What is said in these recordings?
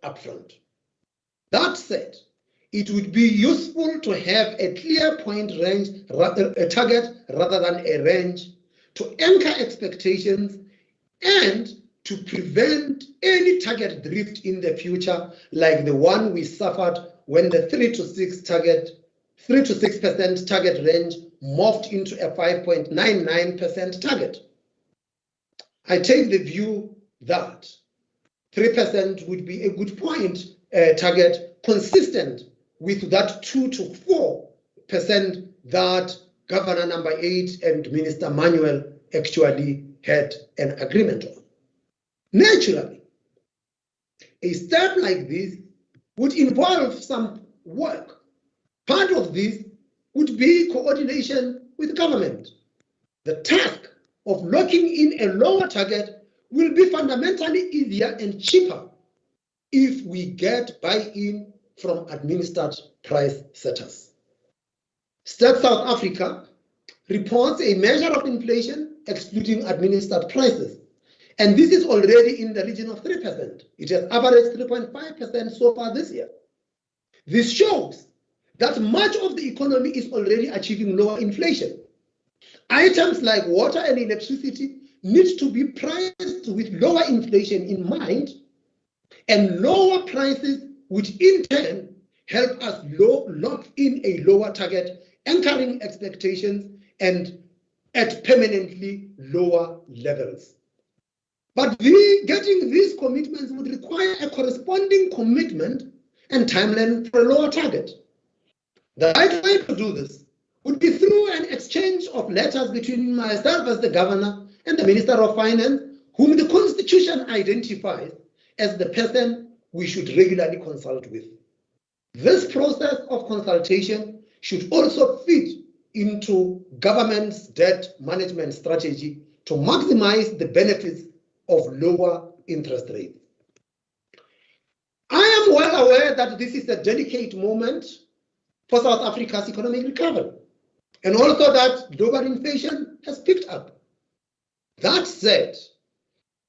upfront. That said, it would be useful to have a clear point range, a target rather than a range, to anchor expectations and to prevent any target drift in the future, like the one we suffered when the 3 to 6% target range morphed into a 5.99% target. I take the view that 3% would be a good point target, consistent with that 2 to 4% that Governor number 8 and Minister Manuel actually had an agreement on. Naturally, a step like this would involve some work. Part of this would be coordination with government. The task of locking in a lower target will be fundamentally easier and cheaper if we get buy-in from administered price setters. State South Africa reports a measure of inflation excluding administered prices, and this is already in the region of 3%. It has averaged 3.5% so far this year. This shows that much of the economy is already achieving lower inflation. Items like water and electricity need to be priced with lower inflation in mind, and lower prices would in turn help us lock in a lower target, anchoring expectations and at permanently lower levels. But getting these commitments would require a corresponding commitment and timeline for a lower target. The right way to do this would be through an exchange of letters between myself as the governor and the Minister of Finance, whom the Constitution identifies as the person we should regularly consult with. This process of consultation should also fit into government's debt management strategy to maximize the benefits of lower interest rates. I am well aware that this is a delicate moment for South Africa's economic recovery, and also that global inflation has picked up. That said,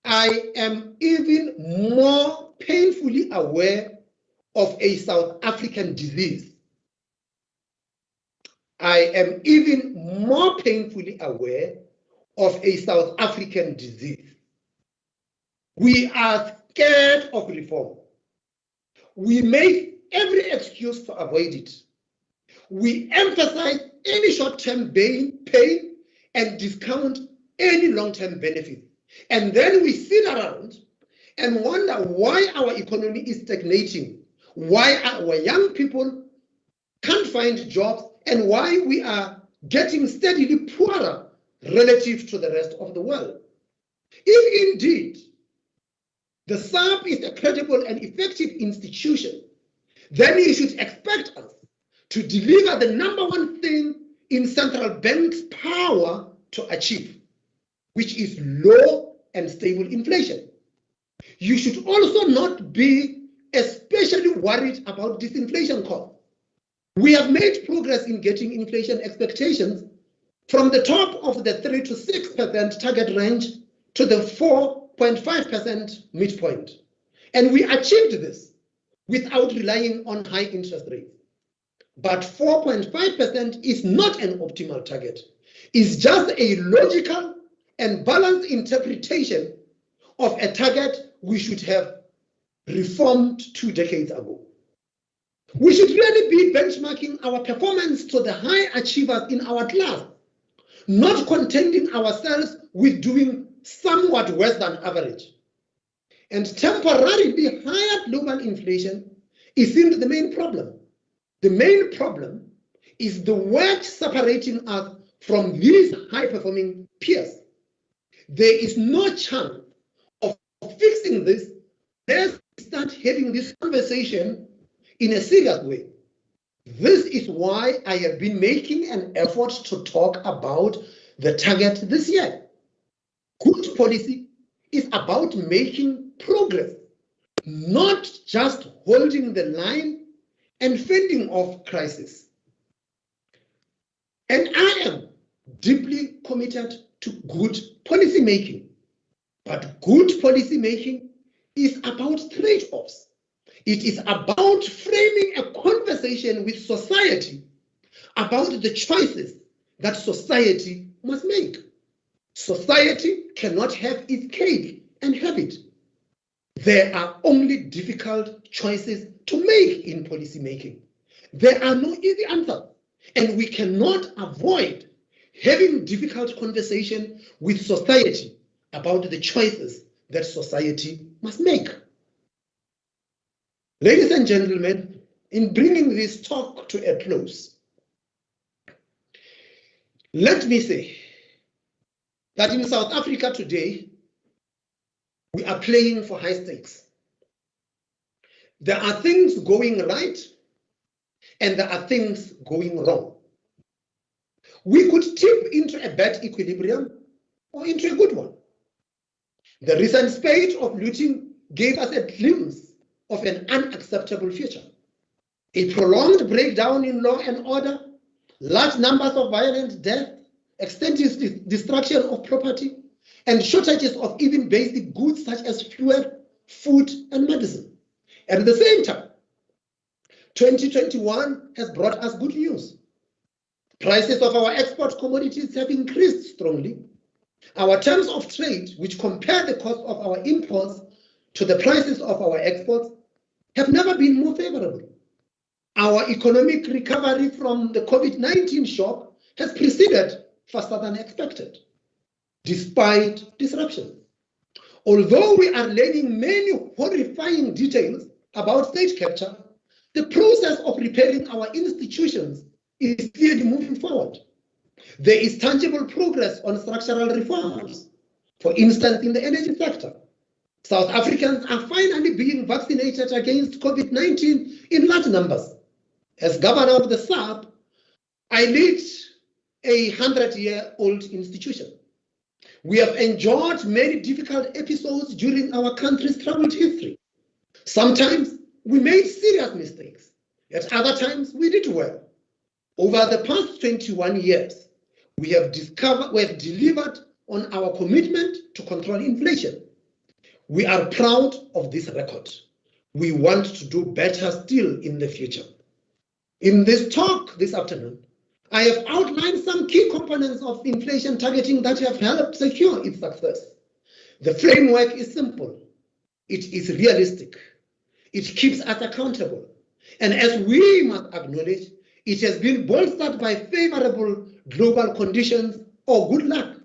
I am even more painfully aware of a South African disease. I am even more painfully aware of a South African disease. We are scared of reform. We make every excuse to avoid it. We emphasize any short-term pain and discount any long-term benefit. And then we sit around and wonder why our economy is stagnating, why our young people can't find jobs, and why we are getting steadily poorer relative to the rest of the world. If indeed the SARB is a credible and effective institution, then you should expect us to deliver the number one thing in central bank's power to achieve, which is low and stable inflation. You should also not be especially worried about disinflation costs. We have made progress in getting inflation expectations from the top of the 3 to 6% target range to the 4.5% midpoint. And we achieved this without relying on high interest rates. But 4.5% is not an optimal target. It's just a logical and balanced interpretation of a target we should have reformed 2 decades ago. We should really be benchmarking our performance to the high achievers in our class, not contenting ourselves with doing somewhat worse than average. And temporarily higher global inflation isn't the main problem. The main problem is the wedge separating us from these high-performing peers. There is no chance of fixing this. Let's start having this conversation in a serious way. This is why I have been making an effort to talk about the target this year. Good policy is about making progress, not just holding the line and fending off crisis. And I am deeply committed to good policy making. But good policy making is about trade-offs. It is about framing a conversation with society about the choices that society must make. Society cannot have its cake and have it. There are only difficult choices to make in policy making. There are no easy answers, and we cannot avoid having difficult conversation with society about the choices that society must make. Ladies and gentlemen, in bringing this talk to a close, let me say that in South Africa today, we are playing for high stakes. There are things going right, and there are things going wrong. We could tip into a bad equilibrium or into a good one. The recent spate of looting gave us a glimpse of an unacceptable future. A prolonged breakdown in law and order, large numbers of violent deaths, extensive destruction of property, and shortages of even basic goods such as fuel, food, and medicine. At the same time, 2021 has brought us good news. Prices of our export commodities have increased strongly. Our terms of trade, which compare the cost of our imports to the prices of our exports, have never been more favorable. Our economic recovery from the COVID-19 shock has proceeded faster than expected, despite disruptions. Although we are learning many horrifying details about state capture, the process of repairing our institutions is clearly moving forward. There is tangible progress on structural reforms. For instance, in the energy sector, South Africans are finally being vaccinated against COVID-19 in large numbers. As governor of the SARB, I lead a 100-year-old institution. We have endured many difficult episodes during our country's troubled history. Sometimes we made serious mistakes. At other times, we did well. Over the past 21 years, we have delivered on our commitment to control inflation. We are proud of this record. We want to do better still in the future. In this talk this afternoon, I have outlined some key components of inflation targeting that have helped secure its success. The framework is simple. It is realistic. It keeps us accountable. And as we must acknowledge, it has been bolstered by favorable global conditions or good luck.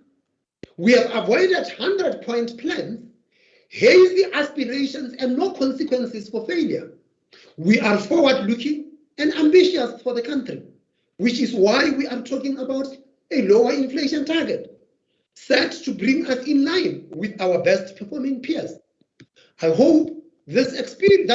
We have avoided 100-point plans, hazy aspirations, and no consequences for failure. We are forward-looking and ambitious for the country, which is why we are talking about a lower inflation target, set to bring us in line with our best performing peers. I hope this experience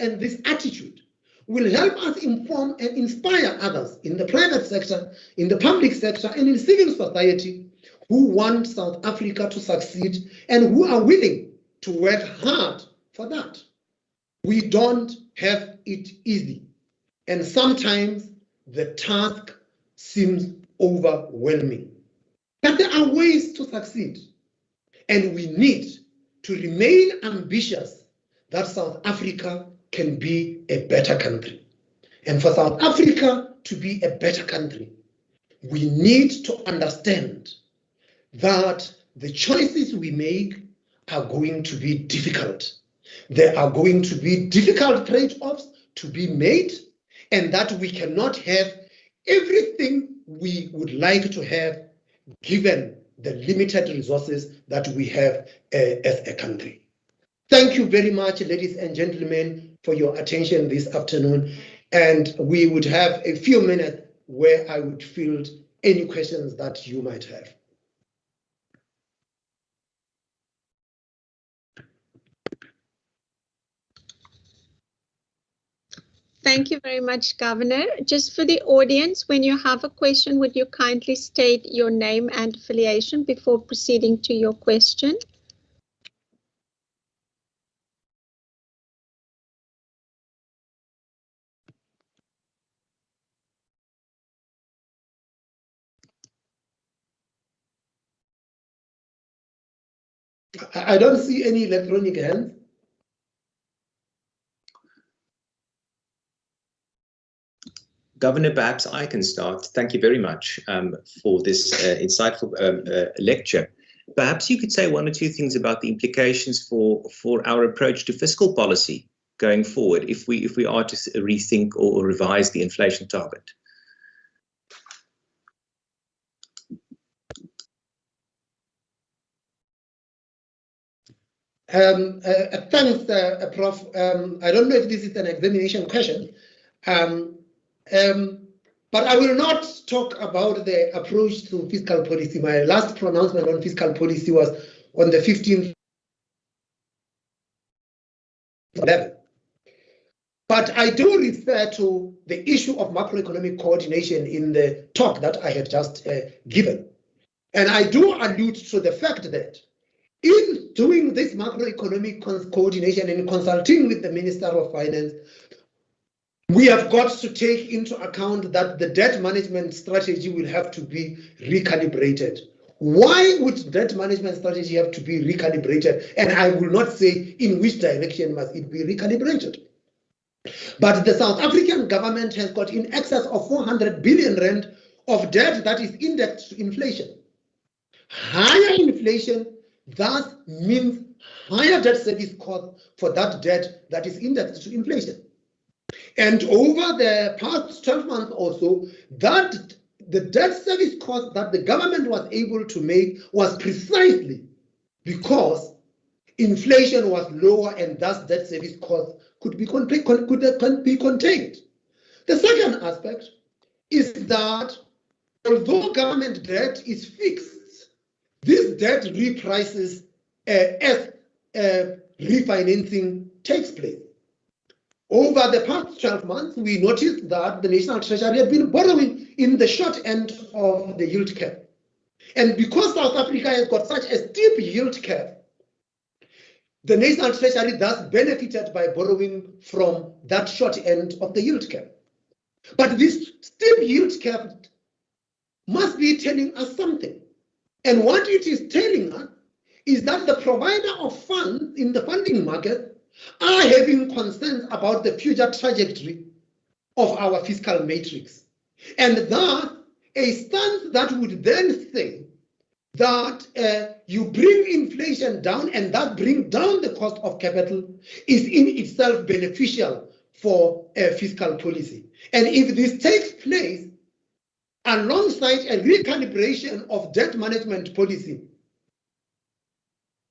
and this attitude will help us inform and inspire others in the private sector, in the public sector, and in civil society who want South Africa to succeed and who are willing to work hard for that. We don't have it easy, and sometimes the task seems overwhelming. But there are ways to succeed, and we need to remain ambitious that South Africa can be a better country. And for South Africa to be a better country, we need to understand that the choices we make are going to be difficult. There are going to be difficult trade-offs to be made, and that we cannot have everything we would like to have given the limited resources that we have as a country. Thank you very much, ladies and gentlemen, for your attention this afternoon. And we would have a few minutes where I would field any questions that you might have. Thank you very much, Governor. Just for the audience, when you have a question, would you kindly state your name and affiliation before proceeding to your question? I don't see any electronic hands. Governor, perhaps I can start. Thank you very much for this insightful lecture. Perhaps you could say one or two things about the implications for our approach to fiscal policy going forward if we are to rethink or revise the inflation target. Thanks, Prof. I don't know if this is an examination question, but I will not talk about the approach to fiscal policy. My last pronouncement on fiscal policy was on the 15th level. But I do refer to the issue of macroeconomic coordination in the talk that I had just given. And I do allude to the fact that in doing this macroeconomic coordination and consulting with the Minister of Finance, we have got to take into account that the debt management strategy will have to be recalibrated. Why would debt management strategy have to be recalibrated? And I will not say in which direction must it be recalibrated. But the South African government has got in excess of 400 billion rand of debt that is indexed to inflation. Higher inflation thus means higher debt service cost for that debt that is indexed to inflation. And over the past 12 months or so, that the debt service cost that the government was able to make was precisely because inflation was lower and thus debt service cost could be contained. The second aspect is that although government debt is fixed, this debt reprices as refinancing takes place. Over the past 12 months, we noticed that the National Treasury had been borrowing in the short end of the yield curve. And because South Africa has got such a steep yield curve, the National Treasury thus benefited by borrowing from that short end of the yield curve. But this steep yield curve must be telling us something. And what it is telling us is that the provider of funds in the funding market are having concerns about the future trajectory of our fiscal matrix. And thus, a stance that would then say that you bring inflation down and that bring down the cost of capital is in itself beneficial for fiscal policy. And if this takes place alongside a recalibration of debt management policy,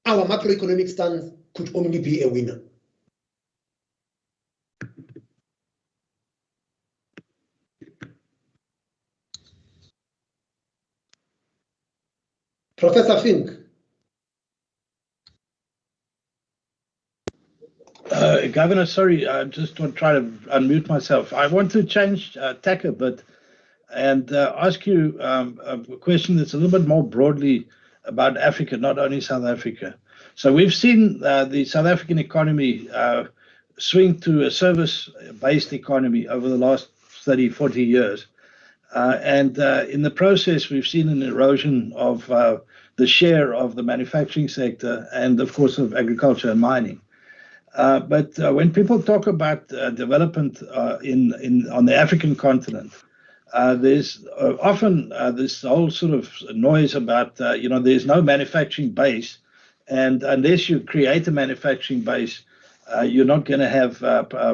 our macroeconomic stance could only be a winner. Professor Fink. Governor, sorry, I just want to try to unmute myself. I want to change tack a bit and ask you a question that's a little bit more broadly about Africa, not only South Africa. So we've seen the South African economy swing to a service-based economy over the last 30, 40 years. And in the process, we've seen an erosion of the share of the manufacturing sector and, of course, of agriculture and mining. But when people talk about development on the African continent, there's often this whole sort of noise about, there's no manufacturing base. And unless you create a manufacturing base, you're not going to have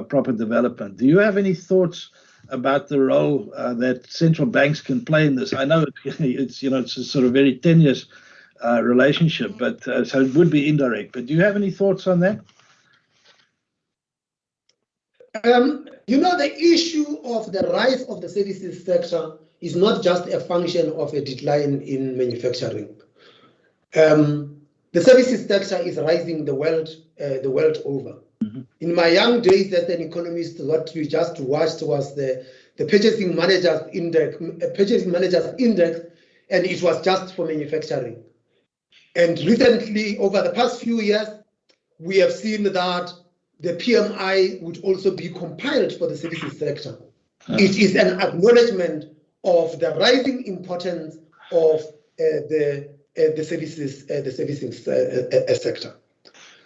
proper development. Do you have any thoughts about the role that central banks can play in this? I know it's a sort of very tenuous relationship, but so it would be indirect. But do you have any thoughts on that? The issue of the rise of the services sector is not just a function of a decline in manufacturing. The services sector is rising the world over. Mm-hmm. In my young days as an economist, what we just watched was the purchasing managers index, and it was just for manufacturing. And recently, over the past few years, we have seen that the PMI would also be compiled for the services sector. It is an acknowledgement of the rising importance of the servicing sector.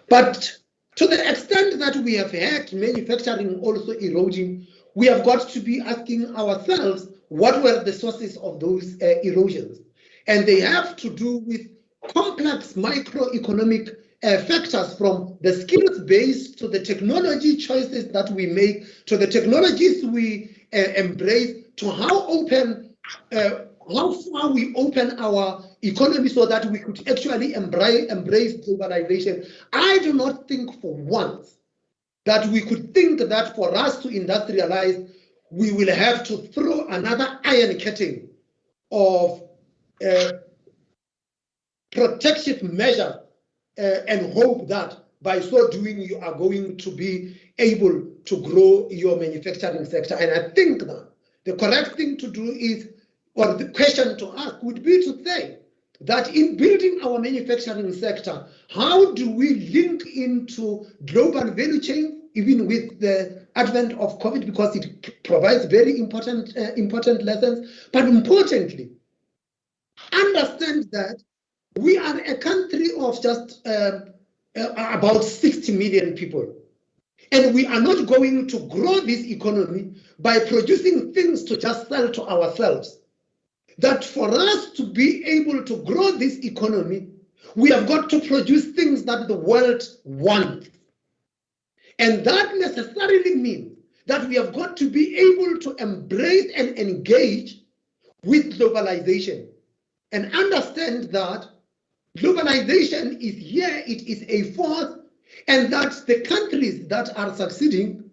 But to the extent that we have had manufacturing also eroding, we have got to be asking ourselves what were the sources of those erosions. And they have to do with complex microeconomic factors, from the skills base to the technology choices that we make, to the technologies we embrace, to how far we open our economy so that we could actually embrace globalization. I do not think for once that we could think that for us to industrialize, we will have to throw another iron curtain of protective measures and hope that by so doing you are going to be able to grow your manufacturing sector. And I think that the correct thing to do is, or the question to ask would be to say that in building our manufacturing sector, how do we link into global value chains, even with the advent of COVID, because it provides very important lessons. But importantly, understand that we are a country of just about 60 million people. And we are not going to grow this economy by producing things to just sell to ourselves. That for us to be able to grow this economy, we have got to produce things that the world wants. And that necessarily means that we have got to be able to embrace and engage with globalization and understand that globalization is here, it is a force, and that the countries that are succeeding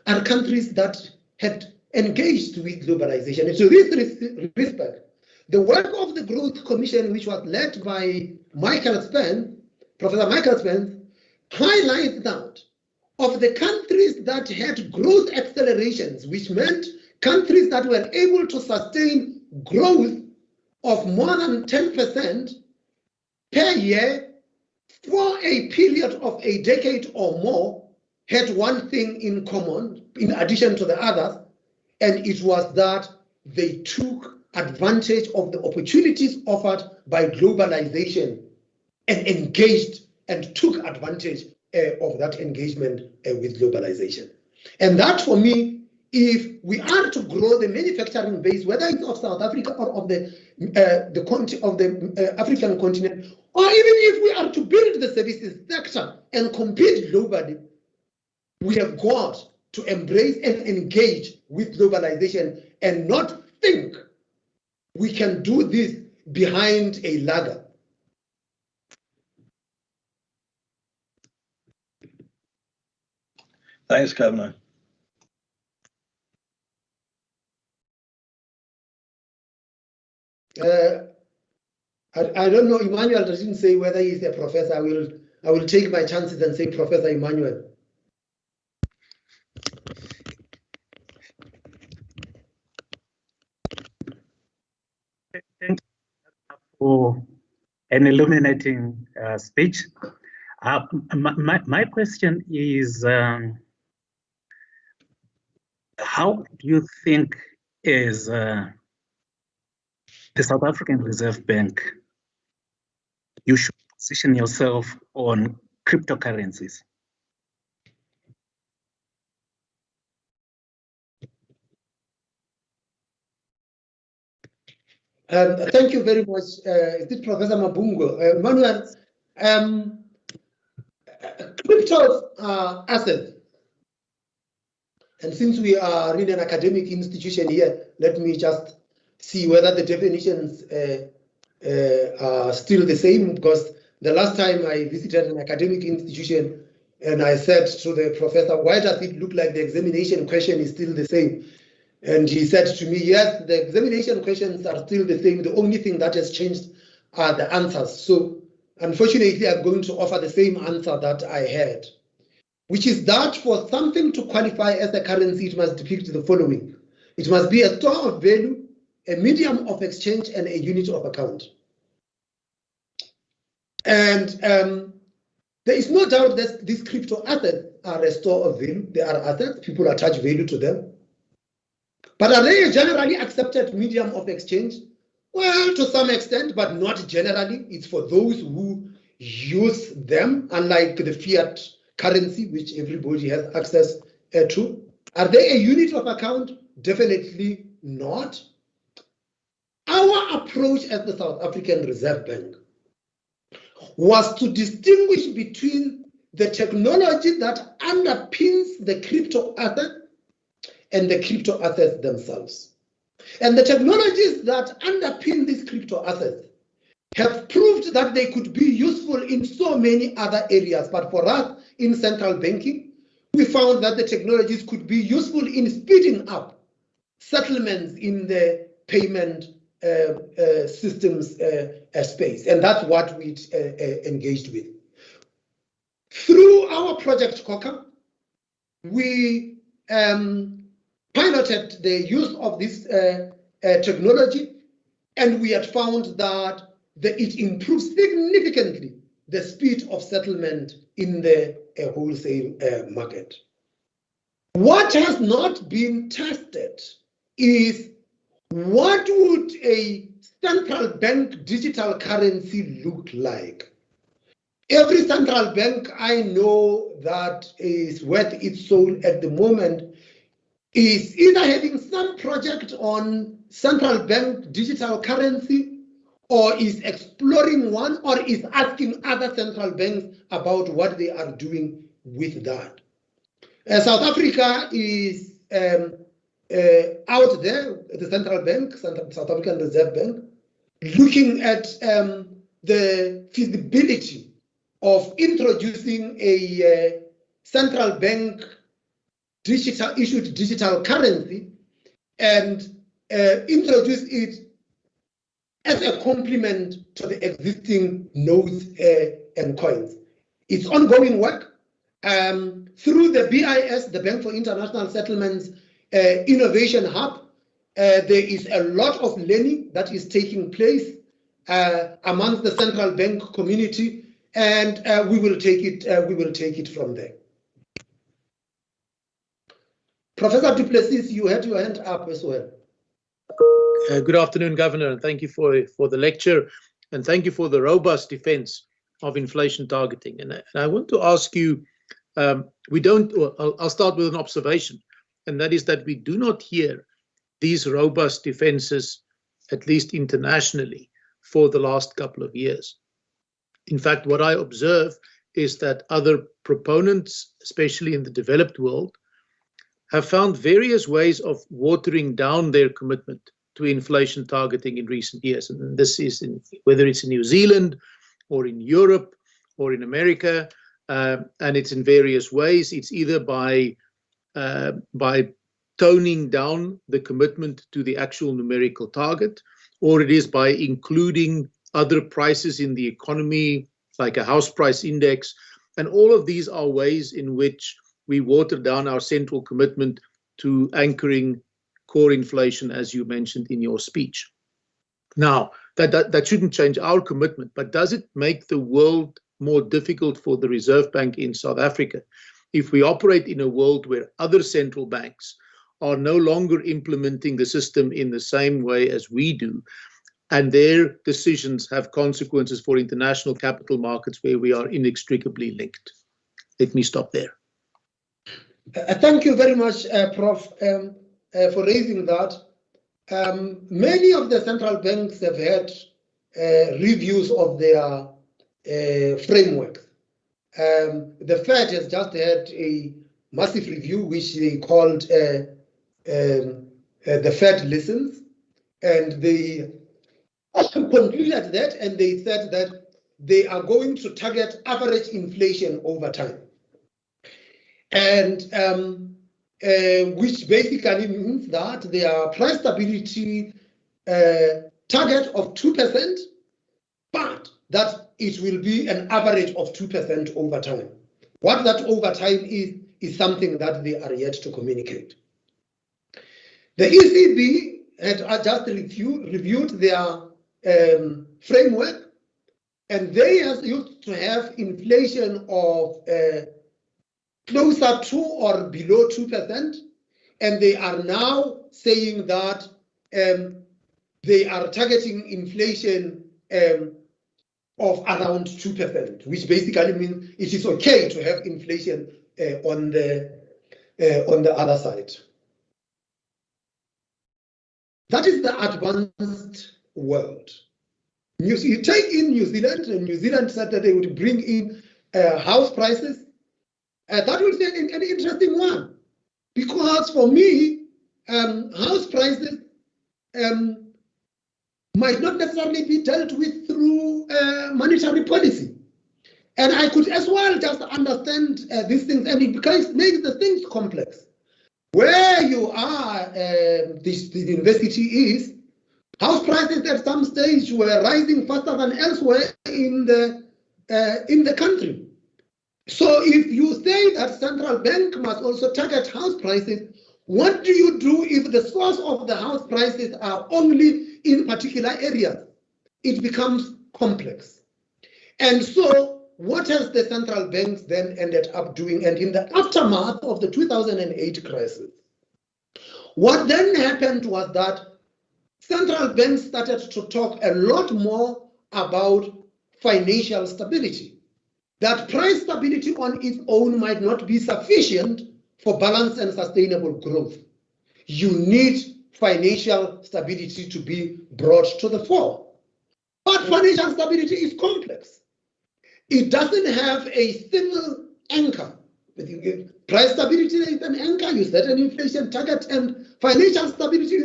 are countries that had engaged with globalization. And to this respect, the work of the Growth Commission, which was led by Professor Michael Spence, highlights that of the countries that had growth accelerations, which meant countries that were able to sustain growth of more than 10% per year for a period of a decade or more, had one thing in common, in addition to the others, and it was that they took advantage of the opportunities offered by globalization and engaged and took advantage of that engagement with globalization. And that, for me, if we are to grow the manufacturing base, whether it's of South Africa or of the African continent, or even if we are to build the services sector and compete globally, we have got to embrace and engage with globalization and not think we can do this behind a ladder. Thanks, Governor. I don't know, Emmanuel doesn't say whether he's a professor. I will take my chances and say Professor Emmanuel. Thank you for an illuminating speech. My question is, how do you think is the South African Reserve Bank, you should position yourself on cryptocurrencies? Thank you very much. Is it Professor Mabungo? Manuel, crypto assets. And since we are in an academic institution here, let me just see whether the definitions are still the same, because the last time I visited an academic institution and I said to the professor, why does it look like the examination question is still the same? And he said to me, yes, the examination questions are still the same. The only thing that has changed are the answers. So unfortunately, I'm going to offer the same answer that I had, which is that for something to qualify as a currency, it must depict the following. It must be a store of value, a medium of exchange, and a unit of account. And there is no doubt that these crypto assets are a store of value. They are assets, people attach value to them. But are they a generally accepted medium of exchange? Well, to some extent, but not generally. It's for those who use them, unlike the fiat currency, which everybody has access to. Are they a unit of account? Definitely not. Our approach as the South African Reserve Bank was to distinguish between the technology that underpins the crypto asset and the crypto assets themselves. And the technologies that underpin these crypto assets have proved that they could be useful in so many other areas. But for us in central banking, we found that the technologies could be useful in speeding up settlements in the payment systems space. And that's what we engaged with. Through our project COCA, we piloted the use of this technology, and we had found that it improves significantly the speed of settlement in the wholesale market. What has not been tested is what would a central bank digital currency look like? Every central bank I know that is worth its soul at the moment is either having some project on central bank digital currency, or is exploring one, or is asking other central banks about what they are doing with that. South Africa is out there, the central bank, South African Reserve Bank, looking at the feasibility of introducing a central bank issued digital currency and introduce it as a complement to the existing notes and coins. It's ongoing work. Through the BIS, the Bank for International Settlements Innovation Hub, there is a lot of learning that is taking place amongst the central bank community, and we will take it from there. Professor Du Plessis, you had your hand up as well. Good afternoon, Governor, and thank you for the lecture, and thank you for the robust defense of inflation targeting. And I want to ask you, I'll start with an observation, and that is that we do not hear these robust defenses, at least internationally, for the last couple of years. In fact, what I observe is that other proponents, especially in the developed world, have found various ways of watering down their commitment to inflation targeting in recent years. And this is whether it's in New Zealand or in Europe or in America, and it's in various ways. It's either by toning down the commitment to the actual numerical target, or it is by including other prices in the economy, like a house price index. And all of these are ways in which we water down our central commitment to anchoring core inflation, as you mentioned in your speech. Now, that shouldn't change our commitment, but does it make the world more difficult for the Reserve Bank in South Africa if we operate in a world where other central banks are no longer implementing the system in the same way as we do, and their decisions have consequences for international capital markets where we are inextricably linked? Let me stop there. Thank you very much, Prof, for raising that. Many of the central banks have had reviews of their framework. The Fed has just had a massive review, which they called the Fed Listens, and they concluded that, and they said that they are going to target average inflation over time. And which basically means that their price stability target of 2%, but that it will be an average of 2% over time. What that over time is something that they are yet to communicate. The ECB had just reviewed their framework, and they used to have inflation of closer to or below 2%, and they are now saying that they are targeting inflation of around 2%, which basically means it is okay to have inflation on the on the other side. That is the advanced world. You take in New Zealand, and New Zealand said that they would bring in house prices. That would be an interesting one, because for me, house prices might not necessarily be dealt with through monetary policy. And I could as well just understand these things, and it makes the things complex. Where you are, the university is, house prices at some stage were rising faster than elsewhere in the country. So if you say that central bank must also target house prices, what do you do if the source of the house prices are only in particular areas? It becomes complex. And so what has the central banks then ended up doing? And in the aftermath of the 2008 crisis, what then happened was that central banks started to talk a lot more about financial stability. That price stability on its own might not be sufficient for balanced and sustainable growth. You need financial stability to be brought to the fore. But financial stability is complex. It doesn't have a single anchor. Price stability is an anchor, you set an inflation target, and financial stability,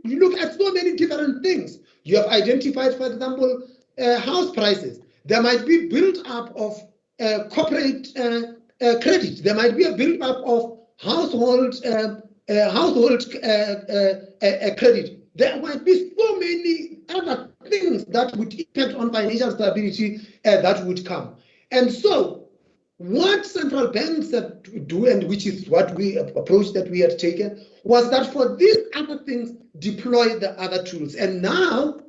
you look at so many different things. You have identified, for example, house prices. There might be build-up of corporate credit. There might be a build-up of household credit. There might be so many other things that would impact on financial stability that would come. And so what central banks do, and which is what we approach that we had taken, was that for these other things, deploy the other tools. And now,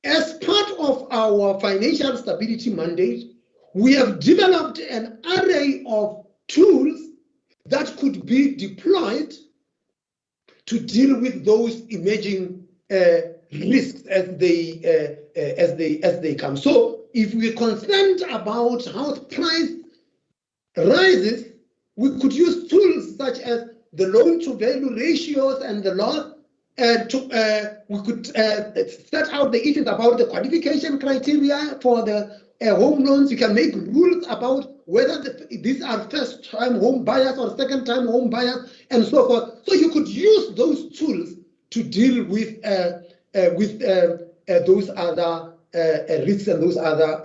as part of our financial stability mandate, we have developed an array of tools that could be deployed to deal with those emerging risks as they come. So if we're concerned about house price rises, we could use tools such as the loan-to-value ratios and the law. We could set out the issues about the qualification criteria for the home loans. You can make rules about whether these are first-time home buyers or second-time home buyers, and so forth. So you could use those tools to deal with those other risks and those other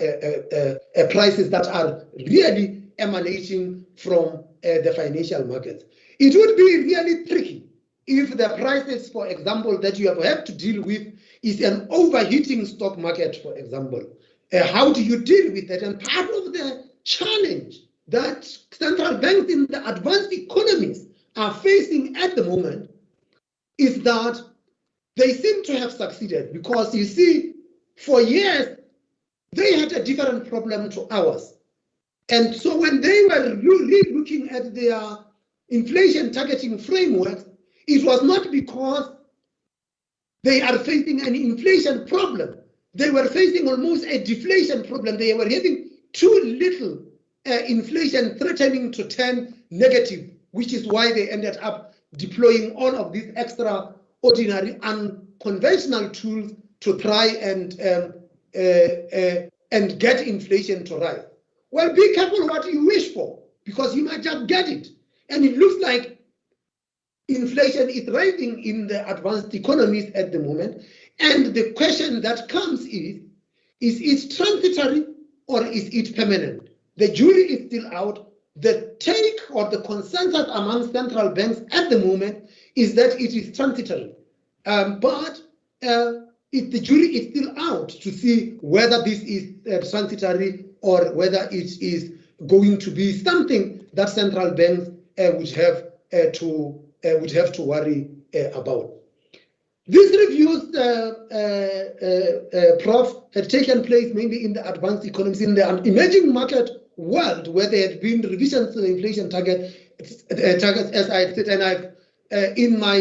prices that are really emanating from the financial markets. It would be really tricky if the prices, for example, that you have to deal with is an overheating stock market, for example. How do you deal with that? And part of the challenge that central banks in the advanced economies are facing at the moment is that they seem to have succeeded, because you see, for years, they had a different problem to ours. And so when they were really looking at their inflation targeting frameworks, it was not because they are facing an inflation problem. They were facing almost a deflation problem. They were having too little inflation threatening to turn negative, which is why they ended up deploying all of these extraordinary unconventional tools to try and get inflation to rise. Well, be careful what you wish for, because you might just get it. And it looks like inflation is rising in the advanced economies at the moment. And the question that comes is it transitory or is it permanent? The jury is still out. The take or the consensus among central banks at the moment is that it is transitory. But the jury is still out to see whether this is transitory or whether it is going to be something that central banks would have to worry about. These reviews, Prof, had taken place mainly in the advanced economies, in the emerging market world, where there had been revisions to the inflation targets, as I said, and I've in my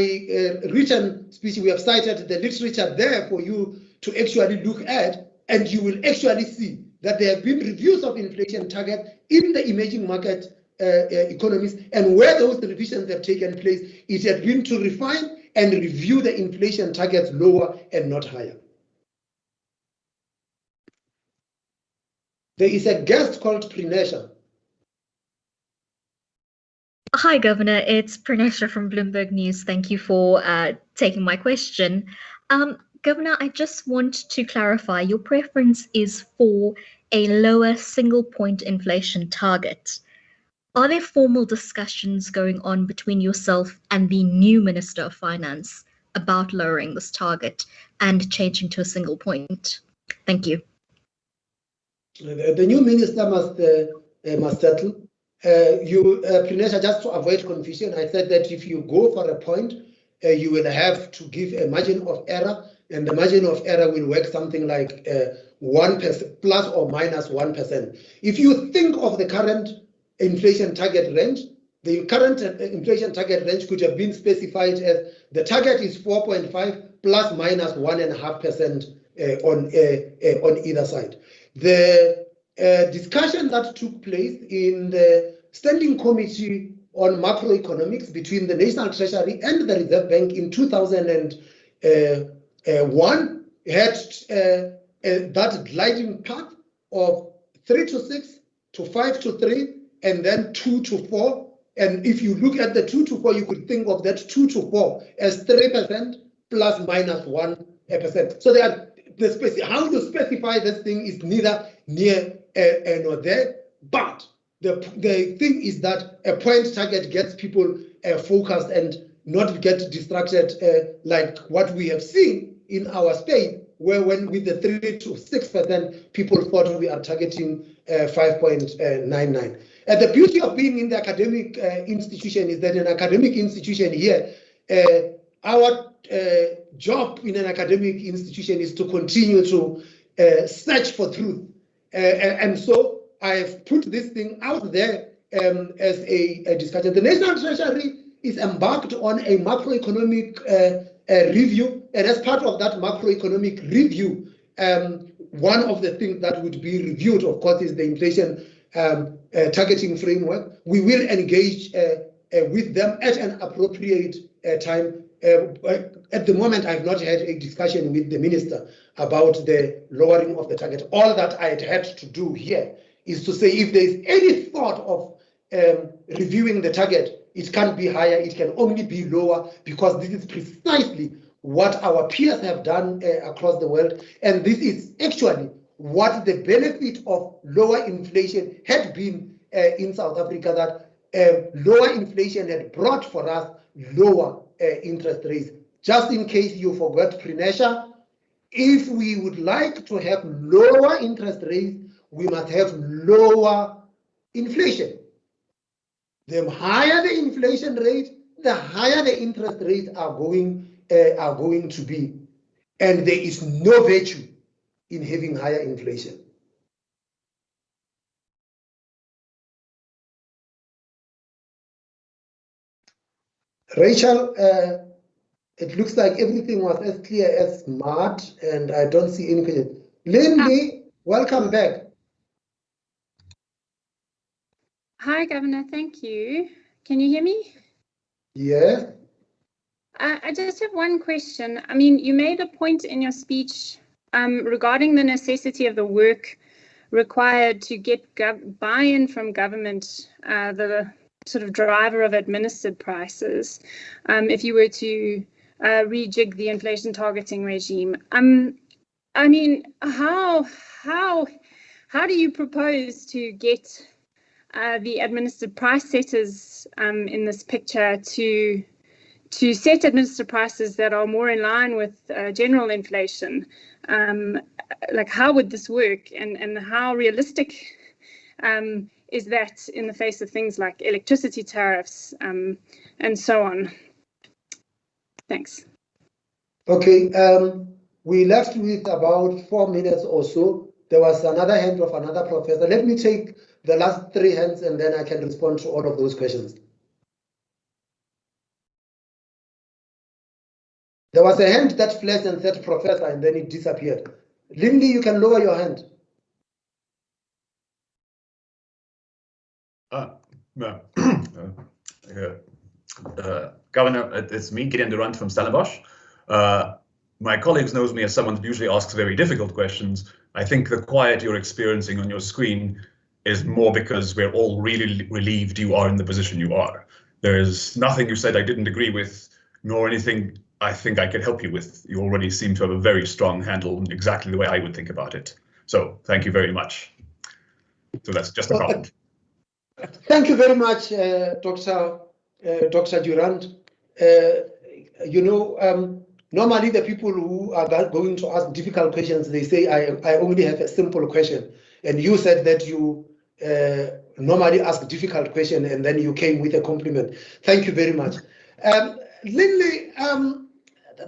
written speech, we have cited the literature there for you to actually look at, and you will actually see that there have been reviews of inflation targets in the emerging market economies, and where those revisions have taken place, it had been to refine and review the inflation targets lower and not higher. There is a guest called Prinesha. Hi, Governor. It's Prinesha from Bloomberg News. Thank you for taking my question. Governor, I just want to clarify, your preference is for a lower single point inflation target. Are there formal discussions going on between yourself and the new Minister of Finance about lowering this target and changing to a single point? Thank you. The new minister must settle. Prinesha, just to avoid confusion, I said that if you go for a point, you will have to give a margin of error, and the margin of error will work something like 1% plus or minus 1%. If you think of the current inflation target range, the current inflation target range could have been specified as the target is 4.5 plus minus 1.5% on either side. The discussion that took place in the Standing Committee on Macroeconomics between the National Treasury and the Reserve Bank in 2001 had that gliding path of 3 to 6 to 5 to 3 and then 2 to 4. And if you look at the 2 to 4, you could think of that 2 to 4 as 3% plus minus 1%. So they are how to specify this thing is neither near nor there, but the thing is that a point target gets people focused and not get distracted like what we have seen in our space, where when with the 3 to 6%, people thought we are targeting 5.99. The beauty of being in the academic institution is that in an academic institution here, our job in an academic institution is to continue to search for truth. And so I've put this thing out there as a discussion. The National Treasury is embarked on a macroeconomic review, and as part of that macroeconomic review, one of the things that would be reviewed, of course, is the inflation targeting framework. We will engage with them at an appropriate time. At the moment, I've not had a discussion with the minister about the lowering of the target. All that I had to do here is to say if there is any thought of reviewing the target, it can't be higher, it can only be lower, because this is precisely what our peers have done across the world. And this is actually what the benefit of lower inflation had been in South Africa, that lower inflation had brought for us lower interest rates. Just in case you forgot, Prinesha, if we would like to have lower interest rates, we must have lower inflation. The higher the inflation rate, the higher the interest rates are going to be. And there is no virtue in having higher inflation. Rachel, it looks like everything was as clear as mud, and I don't see any question. Lindy, welcome back. Hi, Governor. Thank you. Can you hear me? Yes. I just have one question. I mean, you made a point in your speech regarding the necessity of the work required to get buy-in from government, the sort of driver of administered prices, if you were to rejig the inflation targeting regime. I mean, how do you propose to get the administered price setters in this picture to set administered prices that are more in line with general inflation? Like, how would this work, and how realistic is that in the face of things like electricity tariffs and so on? Thanks. Okay, we left with about 4 minutes or so. There was another hand of another professor. Let me take the last 3 hands and then I can respond to all of those questions. There was a hand that flashed and said professor, and then it disappeared. Lindy, you can lower your hand. Governor, it's me, Gideon Durant from Stellenbosch. My colleagues knows me as someone who usually asks very difficult questions. I think the quiet you're experiencing on your screen is more because we're all really relieved you are in the position you are. There is nothing you said I didn't agree with, nor anything I think I could help you with. You already seem to have a very strong handle on exactly the way I would think about it. So thank you very much. So that's just a comment. Thank you very much, Dr. Durant. Normally the people who are going to ask difficult questions, they say, I only have a simple question. And you said that you normally ask difficult question and then you came with a compliment. Thank you very much. Lindley,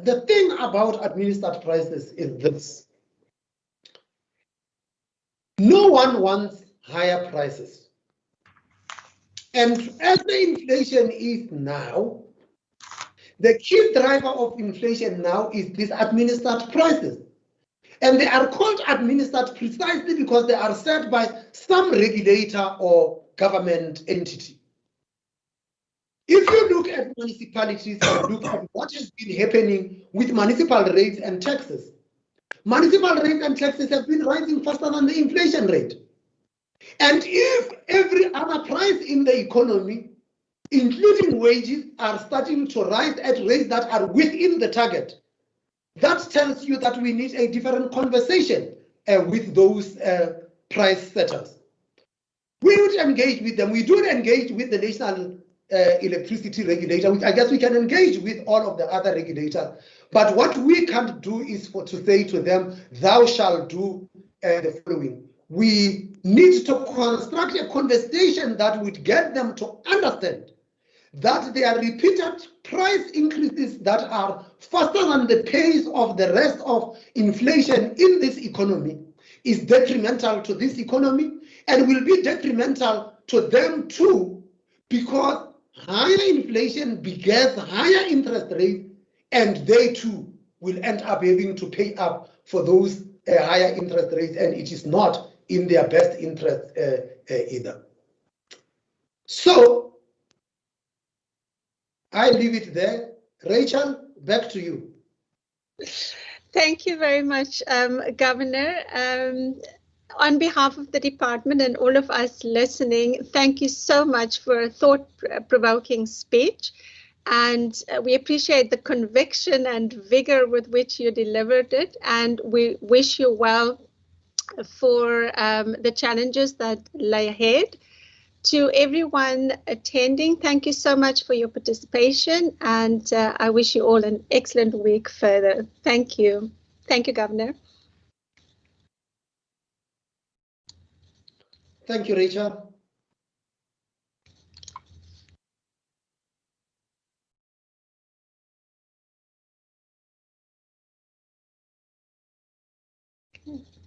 the thing about administered prices is this. No one wants higher prices. And as the inflation is now, the key driver of inflation now is these administered prices. And they are called administered precisely because they are set by some regulator or government entity. If you look at municipalities and look at what has been happening with municipal rates and taxes, municipal rates and taxes have been rising faster than the inflation rate. And if every other price in the economy, including wages, are starting to rise at rates that are within the target, that tells you that we need a different conversation with those price setters. We would engage with them. We do engage with the National Electricity Regulator, which I guess we can engage with all of the other regulators. But what we can't do is to say to them, thou shalt do the following. We need to construct a conversation that would get them to understand that there are repeated price increases that are faster than the pace of the rest of inflation in this economy is detrimental to this economy and will be detrimental to them too, because higher inflation begets higher interest rates and they too will end up having to pay up for those higher interest rates, and it is not in their best interest either. So I leave it there. Rachel, back to you. Thank you very much, Governor. On behalf of the department and all of us listening, thank you so much for a thought-provoking speech. And we appreciate the conviction and vigor with which you delivered it. And we wish you well for the challenges that lie ahead. To everyone attending, thank you so much for your participation, and I wish you all an excellent week further. Thank you. Thank you, Governor. Thank you, Rachel. Okay.